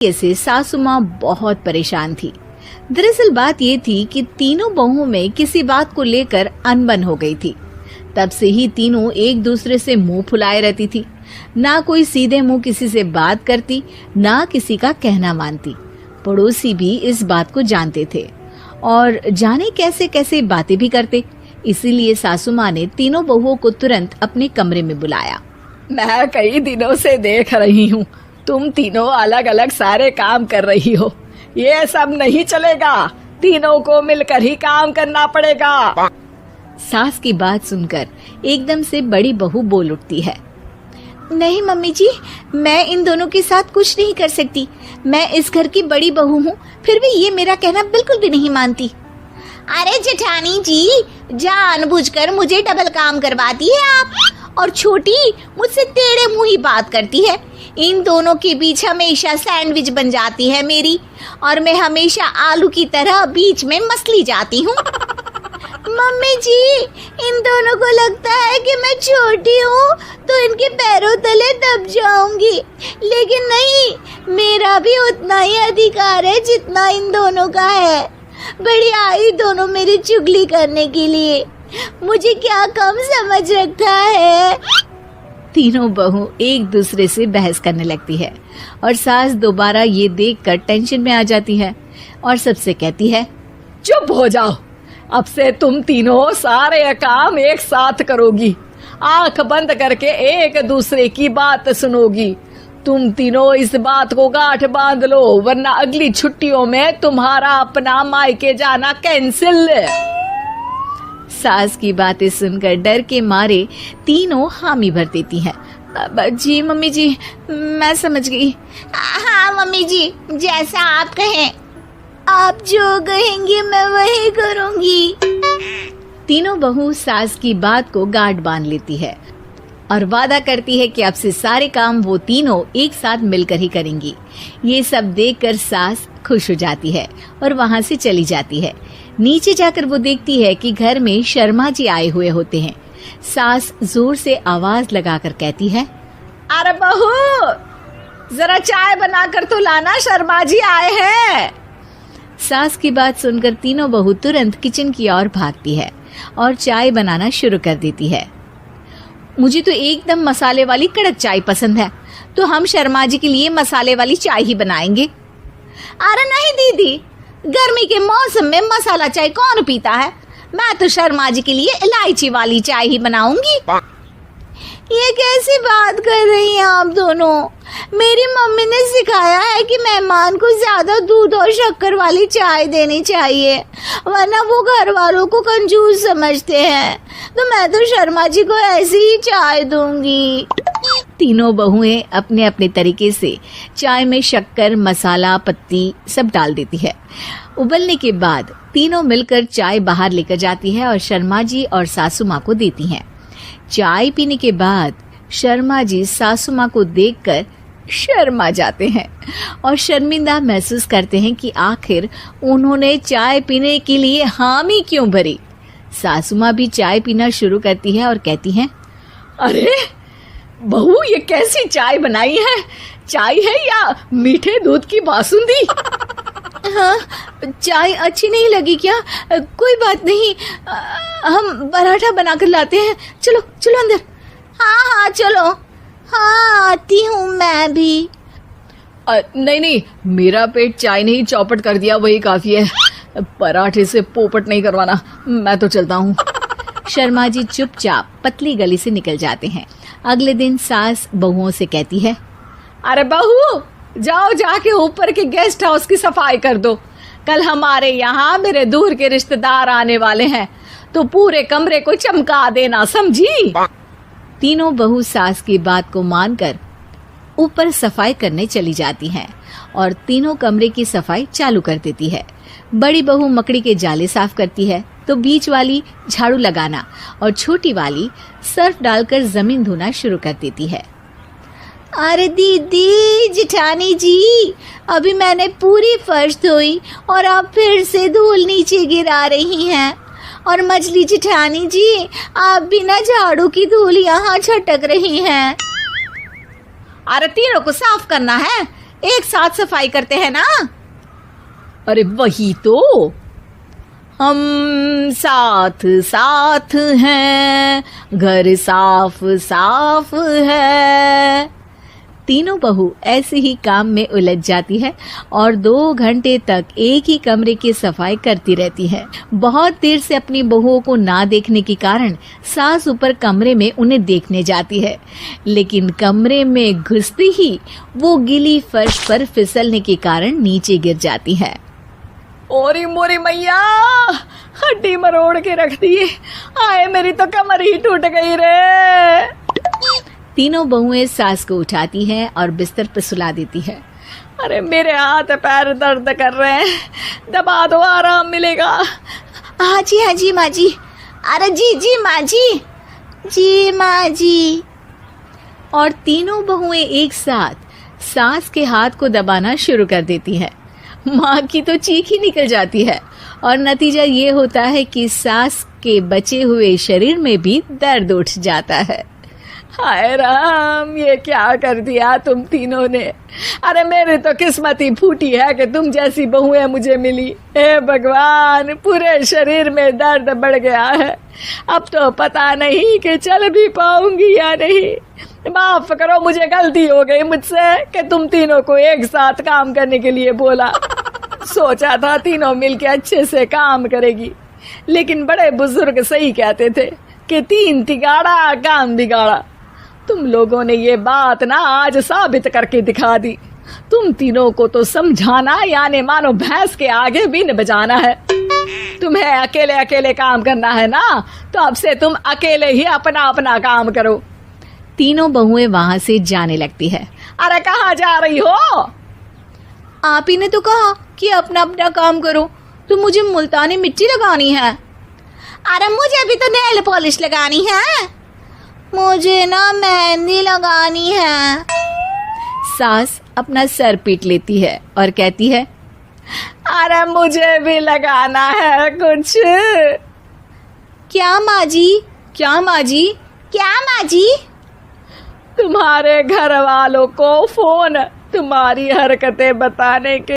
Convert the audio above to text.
से सासू माँ बहुत परेशान थी। दरअसल बात ये थी कि तीनों बहुओं में किसी बात को लेकर अनबन हो गई थी। तब से ही तीनों एक दूसरे से मुंह फुलाए रहती थी। ना कोई सीधे मुंह किसी से बात करती, ना किसी का कहना मानती। पड़ोसी भी इस बात को जानते थे और जाने कैसे कैसे बातें भी करते। इसीलिए सासू माँ ने तीनों बहुओं को तुरंत अपने कमरे में बुलाया। मैं कई दिनों से देख रही हूँ, तुम तीनों अलग अलग सारे काम कर रही हो। ये सब नहीं चलेगा, तीनों को मिलकर ही काम करना पड़ेगा। सास की बात सुनकर एकदम से बड़ी बहू बोल उठती है। नहीं मम्मी जी, मैं इन दोनों के साथ कुछ नहीं कर सकती। मैं इस घर की बड़ी बहू हूँ, फिर भी ये मेरा कहना बिल्कुल भी नहीं मानती। अरे जेठानी जी, जानबूझकर मुझे डबल काम करवाती है आप, और छोटी मुझसे टेढ़े मुंह ही बात करती है। इन दोनों के बीच हमेशा सैंडविच बन जाती है मेरी, और मैं हमेशा आलू की तरह बीच में मसली जाती हूँ। मम्मी जी, इन दोनों को लगता है कि मैं छोटी हूँ तो इनके पैरों तले दब जाऊंगी, लेकिन नहीं, मेरा भी उतना ही अधिकार है जितना इन दोनों का है। बड़ी आई दोनों मेरी चुगली करने के लिए, मुझे क्या कम समझ रखा है। तीनों बहू एक दूसरे से बहस करने लगती है और सास दोबारा ये देखकर टेंशन में आ जाती है और सबसे कहती है, चुप हो जाओ, अब से तुम तीनों सारे काम एक साथ करोगी, आंख बंद करके एक दूसरे की बात सुनोगी। तुम तीनों इस बात को गांठ बांध लो, वरना अगली छुट्टियों में तुम्हारा अपना मायके जाना कैंसिल। सास की बातें सुनकर डर के मारे तीनों हामी भर देती हैं। जी मम्मी जी, मैं समझ गई। हाँ मम्मी जी, जैसा आप कहें। आप जो कहेंगी मैं वही करूंगी। तीनों बहू सास की बात को गांठ बांध लेती है और वादा करती है कि अब से सारे काम वो तीनों एक साथ मिलकर ही करेंगी। ये सब देखकर सास खुश हो जाती है और वहाँ से चली जाती है। नीचे जाकर वो देखती है कि घर में शर्मा जी आए हुए होते हैं। सास जोर से आवाज लगाकर कहती है, अरे बहू, जरा चाय बनाकर तो लाना, शर्मा जी आए हैं। सास की बात सुनकर तीनों बहू तुरंत किचन की ओर भागती है और चाय बनाना शुरू कर देती है। मुझे तो एकदम मसाले वाली कड़क चाय पसंद है, तो हम शर्मा जी के लिए मसाले वाली चाय ही बनाएंगे। अरे नहीं दीदी, गर्मी के मौसम में मसाला चाय कौन पीता है? मैं तो शर्मा जी के लिए इलायची वाली चाय ही बनाऊंगी। ये कैसी बात कर रही हैं आप दोनों? मेरी मम्मी ने सिखाया है कि मेहमान को ज्यादा दूध और शक्कर वाली चाय देनी चाहिए, वरना वो घर वालों को कंजूस समझते हैं। तो मैं तो शर्मा जी को ऐसी ही चाय दूंगी। तीनों बहुएं अपने अपने तरीके से चाय में शक्कर, मसाला, पत्ती सब डाल देती है। उबलने के बाद तीनों मिलकर चाय बाहर लेकर जाती है और शर्मा जी और सासू माँ को देती हैं। चाय पीने के बाद शर्मा जी सासू माँ को देखकर शर्मा जाते हैं और शर्मिंदा महसूस करते हैं कि आखिर उन्होंने चाय पीने के लिए हामी क्यों भरी। सासू माँ भी चाय पीना शुरू करती है और कहती हैं, अरे बहू, ये कैसी चाय बनाई है? चाय है या मीठे दूध की बासुंदी? हाँ, चाय अच्छी नहीं लगी क्या? कोई बात नहीं, हम पराठा बनाकर लाते हैं। चलो चलो अंदर। हाँ हाँ चलो। हाँ आती हूँ मैं भी। नहीं नहीं, मेरा पेट चाय ने ही चौपट कर दिया, वही काफी है। पराठे से पोपट नहीं करवाना, मैं तो चलता हूँ। शर्मा जी चुपचाप पतली गली से निकल जाते हैं। अगले दिन सास बहुओं से कहती है, अरे बहू, जाओ जाके ऊपर के गेस्ट हाउस की सफाई कर दो। कल हमारे यहाँ मेरे दूर के रिश्तेदार आने वाले हैं, तो पूरे कमरे को चमका देना, समझी? तीनों बहू सास की बात को मानकर ऊपर सफाई करने चली जाती हैं और तीनों कमरे की सफाई चालू कर देती है। बड़ी बहू मकड़ी के जाले साफ करती है, तो बीच वाली झाड़ू लगाना और छोटी वाली सर्फ डालकर जमीन धोना शुरू कर देती है। अरे दीदी, जेठानी जी, अभी मैंने पूरी फर्श धोई और आप फिर से धूल नीचे गिरा रही हैं। और मछली जेठानी जी, आप बिना झाड़ू की धूल यहाँ छटक रही हैं। अरे तीनों को साफ करना है, एक साथ सफाई करते हैं ना। अरे वही तो, हम साथ साथ हैं, घर साफ साफ है। तीनों बहू ऐसे ही काम में उलझ जाती है और 2 घंटे तक एक ही कमरे की सफाई करती रहती है। बहुत देर से अपनी बहुओं को ना देखने के कारण सास ऊपर कमरे में उन्हें देखने जाती है, लेकिन कमरे में घुसती ही वो गीली फर्श पर फिसलने के कारण नीचे गिर जाती है। ओरी मोरी मैया, हड्डी मरोड़ के रख दी। आए मेरी तो कमर ही टूट गई रे। तीनों बहुएं सास को उठाती हैं और बिस्तर पर सुला देती है। अरे मेरे हाथ पैर दर्द कर रहे हैं, दबा दो आराम मिलेगा। हाँ जी माँ जी। अरे जी माँ जी माँ जी। और तीनों बहुएं एक साथ सास के हाथ को दबाना शुरू कर देती है। माँ की तो चीख ही निकल जाती है और नतीजा ये होता है कि सास के बचे हुए शरीर में भी दर्द उठ जाता है। हाय राम, ये क्या कर दिया तुम तीनों ने। अरे मेरी तो किस्मत ही फूटी है कि तुम जैसी बहुएं मुझे मिली। हे भगवान, पूरे शरीर में दर्द बढ़ गया है। अब तो पता नहीं कि चल भी पाऊंगी या नहीं। माफ करो, मुझे गलती हो गई मुझसे कि तुम तीनों को एक साथ काम करने के लिए बोला। सोचा था तीनों मिलके अच्छे से काम करेगी, लेकिन बड़े बुजुर्ग सही कहते थे कि 3 तिगाड़ा काम बिगाड़ा। तुम लोगों ने ये बात ना आज साबित करके दिखा दी। तुम तीनों को तो समझाना यानी मानो भैंस के आगे बीन बजाना है। तुम्हें अकेले अकेले काम करना है ना, तो अब से तुम अकेले ही अपना अपना काम करो। तीनों बहुएं वहां से जाने लगती है। अरे कहाँ जा रही हो? आप ही ने तो कहा कि अपना अपना काम करो, तो मुझे मुल्तानी मिट्टी लगानी है। अरे मुझे भी तो नेल पॉलिश लगानी है। मुझे ना मेहंदी लगानी है। सास अपना सर पीट लेती है और कहती है, अरे मुझे भी लगाना है कुछ। क्या माँ जी? क्या माँ जी? क्या माँ जी? तुम्हारे घर वालों को फोन तुम्हारी हरकतें बताने के